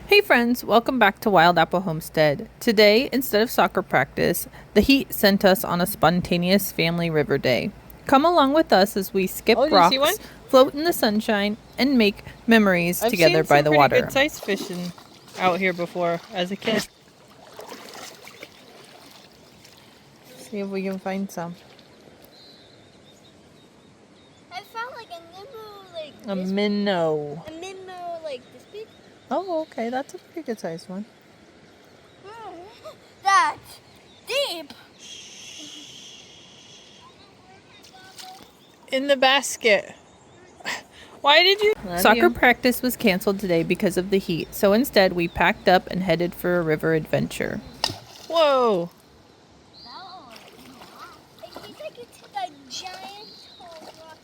Hey friends, welcome back to Wild Apple Homestead. Today, instead of soccer practice, the heat sent us on a spontaneous family river day. Come along with us as we skip rocks, float in the sunshine, and make memories together by the water. I've seen some pretty good size fishing out here before as a kid. See if we can find some. I found like a nimble, like A minnow. A minnow, like this big. Oh, okay, that's a pretty good sized one. That's deep. In the basket. Why did you? Soccer practice was canceled today because of the heat, so instead we packed up and headed for a river adventure. Whoa. I think I could take a giant tall rock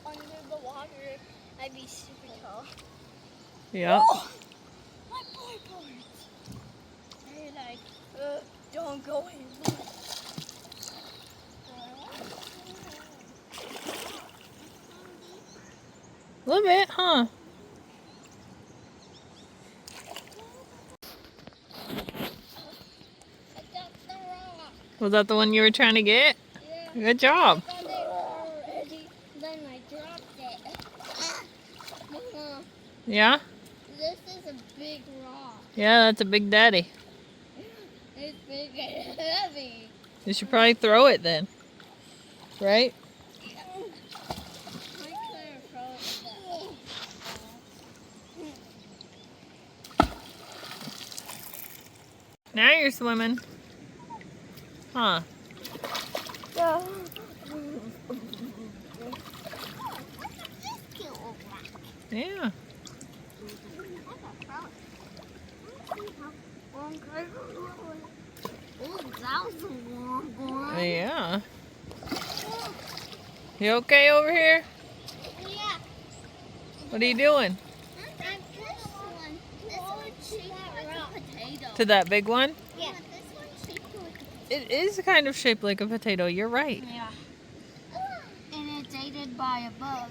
under the water. I'd be super tall. Yeah. Oh, my boyboards. They're like, don't go in. A little bit, huh? I got the rock. Was that the one you were trying to get? Yeah. Good job. I got it already. Then I dropped it. Mama, Yeah? this is a big rock. Yeah, that's a big daddy. It's big and heavy. You should probably throw it then. Right? I couldn't throw it. Now you're swimming. Huh? Yeah. Yeah. That was a long one. Yeah. You okay over here? Yeah. What are you doing? This one shaped like a potato. To that big one? Yeah. This one shaped like a It is kind of shaped like a potato. You're right. Yeah. And it's aided by a bug.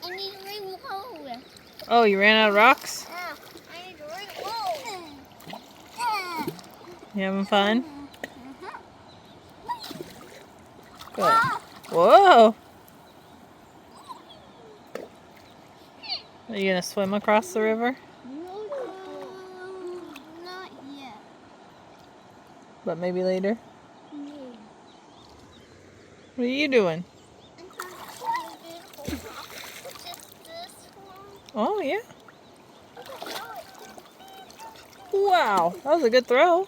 I need to reload. Oh, you ran out of rocks? I need to reload. You having fun? Good. Whoa. Are you going to swim across the river? Not yet. But maybe later? What are you doing? Oh, yeah. Wow, that was a good throw.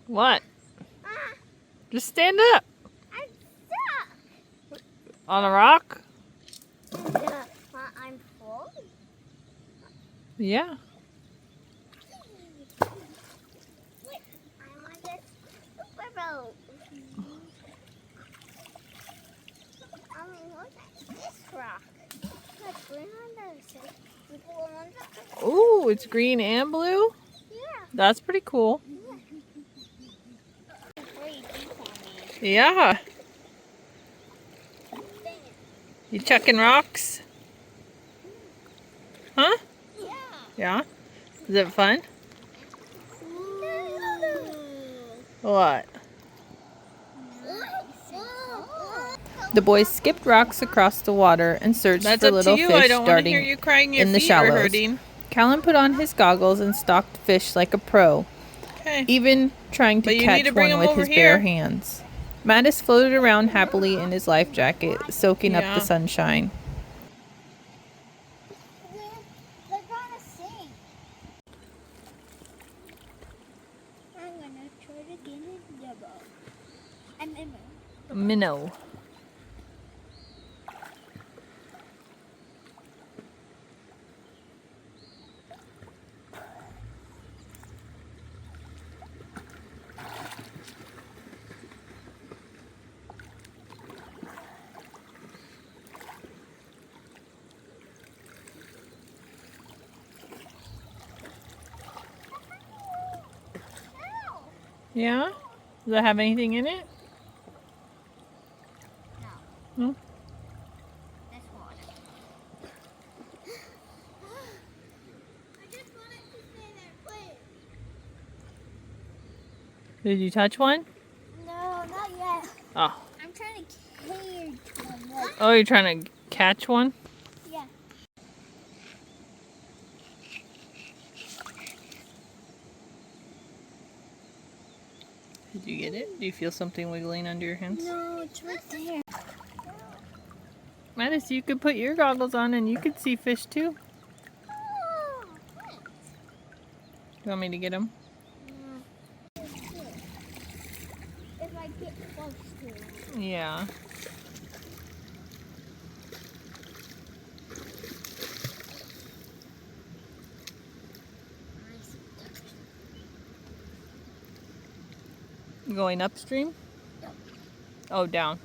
What? Just stand up. I'm stuck. On a rock? I'm floating. Yeah. Wait, I'm on this super boat. Look at this rock. That's green on those. Ooh, it's green and blue? Yeah. That's pretty cool. Very deep on me. Yeah. Dang it. You chucking rocks? Huh? Yeah. Yeah. Is it fun? What? The boys skipped rocks across the water and searched That's for up little to you. fish I don't want to darting hear you crying. Your in the feet are shallows. hurting. Callan put on his goggles and stalked fish like a pro, Okay. even trying But to you need catch to bring one him with over his here. bare hands. Mattis floated around happily in his life jacket, soaking up Yeah. the sunshine. They're gonna sing. I'm gonna try to get a double. A minnow. Yeah? Does it have anything in it? No. No? That's water. I just wanted to say that, please. Did you touch one? No, not yet. Oh. I'm trying to catch one. Oh, you're trying to catch one? Yeah. Did you get it? Do you feel something wiggling under your hands? No, it's right there. Mattis, you could put your goggles on and you could see fish too. Oh, You want me to get them? if I get close to it. Yeah. Going upstream? Yep. Oh, down.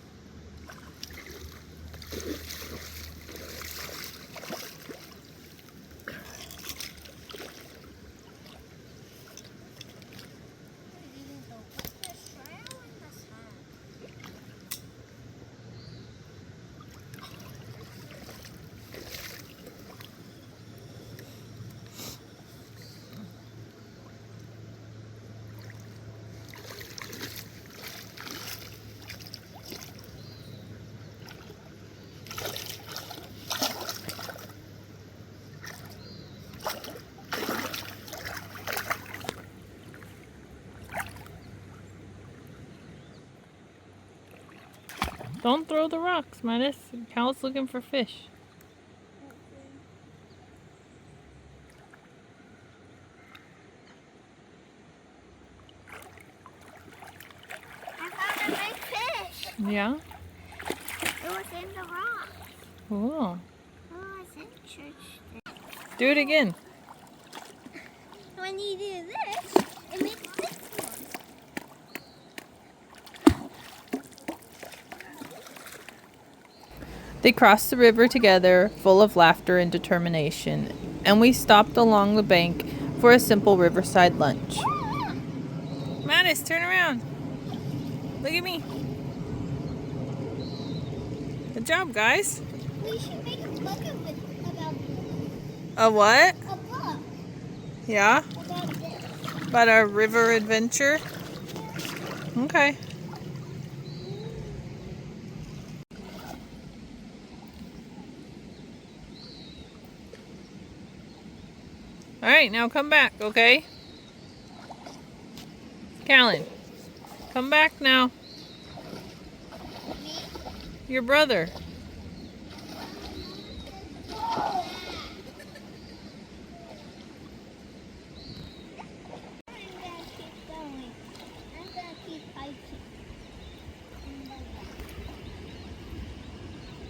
Don't throw the rocks, Mattis. Cal's looking for fish. I found a big fish. Yeah? It was in the rock. Cool. Oh, it's in church. Do it again. When you do this, it makes this one. They crossed the river together, full of laughter and determination, and we stopped along the bank for a simple riverside lunch. Mattis, turn around. Look at me. Good job, guys. We should make a book about A what? a book Yeah? about this. About our river adventure? Okay. Alright, now come back, okay? Callan, come back now. Me? Your brother. I'm gonna keep going. I'm gonna keep hiking.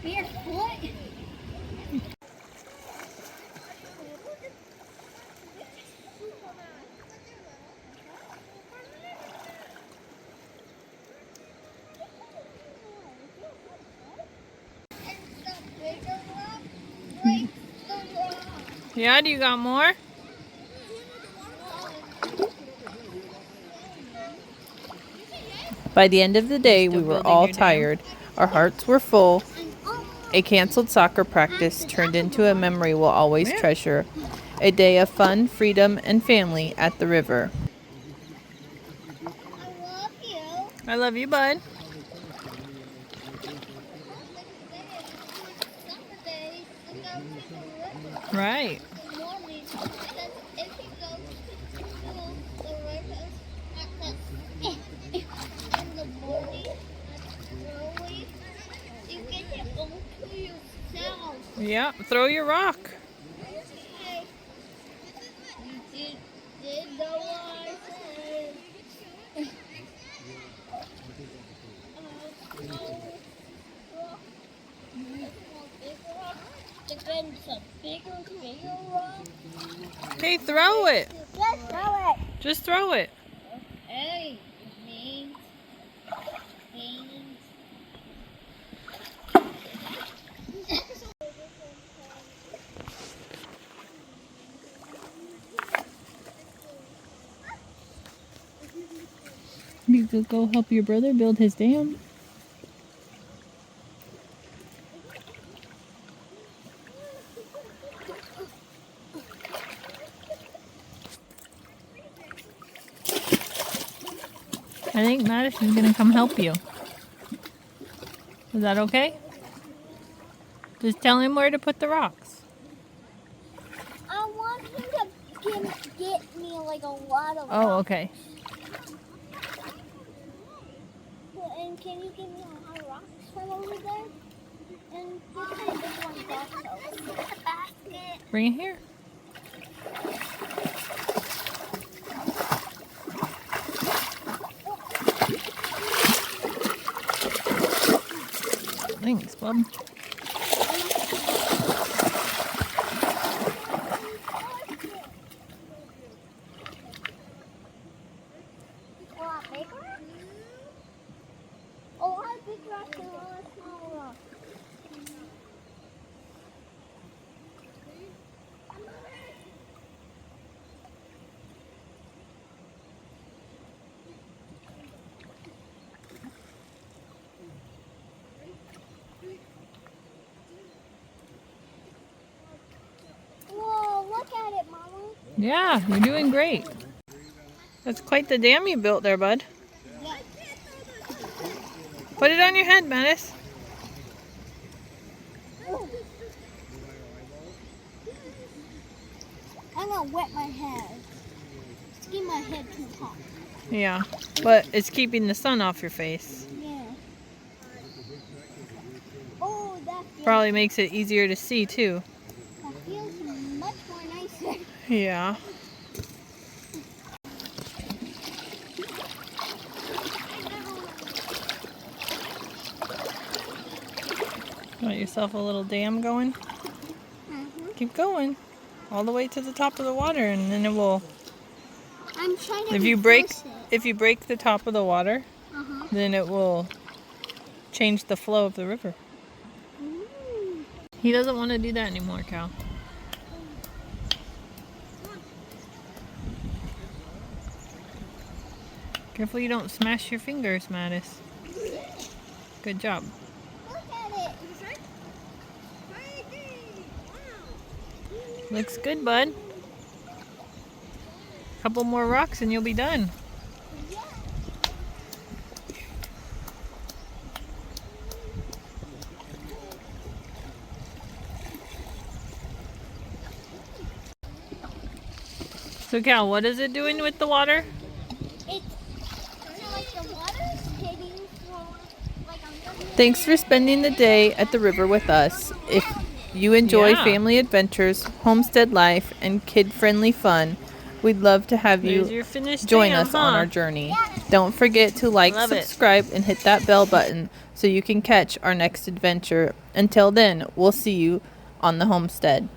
Barefoot? And the bigger rock breaks the rock. Yeah, do you got more? By the end of the day, Still we were building all your dam? tired. Our hearts were full. And oh, A canceled soccer practice turned into a memory we'll always Yeah. treasure. A day of fun, freedom, and family at the river. I love you. I love you, bud. Summer days, we go to the river Right. in the morning. Because if you go to school, the river at in the morning, early, you get it all to yourself. Yeah, throw your rock. Okay. You did the one I said. Then some bigger rock. Okay, throw it. Let's throw it. Just throw it. Hey, beans. Beans. You could go help your brother build his dam. I think Madison's gonna come help you. Is that okay? Just tell him where to put the rocks. I want him to get me like a lot of Oh, rocks. okay. And can you give me a lot of rocks from over there? And this kind of big ones also. A basket. Bring it here. Thanks, bub. A lot bigger? A lot big rocks and a lot small rocks. Whoa, look at it, Mama. Yeah, you're doing great. That's quite the dam you built there, bud. Yeah. Put it on your head, Mattis. I'm gonna wet my head. It's getting my head too hot. Yeah, but it's keeping the sun off your face. Yeah. Oh, that feels, Probably makes it easier to see, too. that feels much more nicer. Yeah. Got yourself a little dam going? Keep going. All the way to the top of the water, and then it will... I'm trying to If you break reverse it. if you break the top of the water, Uh-huh. then it will change the flow of the river. Ooh. He doesn't want to do that anymore, Cal. Careful you don't smash your fingers, Mattis. Good job. Look at it. Looks good, bud. Couple more rocks and you'll be done. So Cal, what is it doing with the water? It's so like the water's hitting from like I'm just Thanks for spending the day at the river with us. If you enjoy Yeah. family adventures, homestead life, and kid-friendly fun, we'd love to have There's you your finished join dam, us on huh? our journey. Don't forget to like, Love it. subscribe, and hit that bell button so you can catch our next adventure. Until then, we'll see you on the homestead.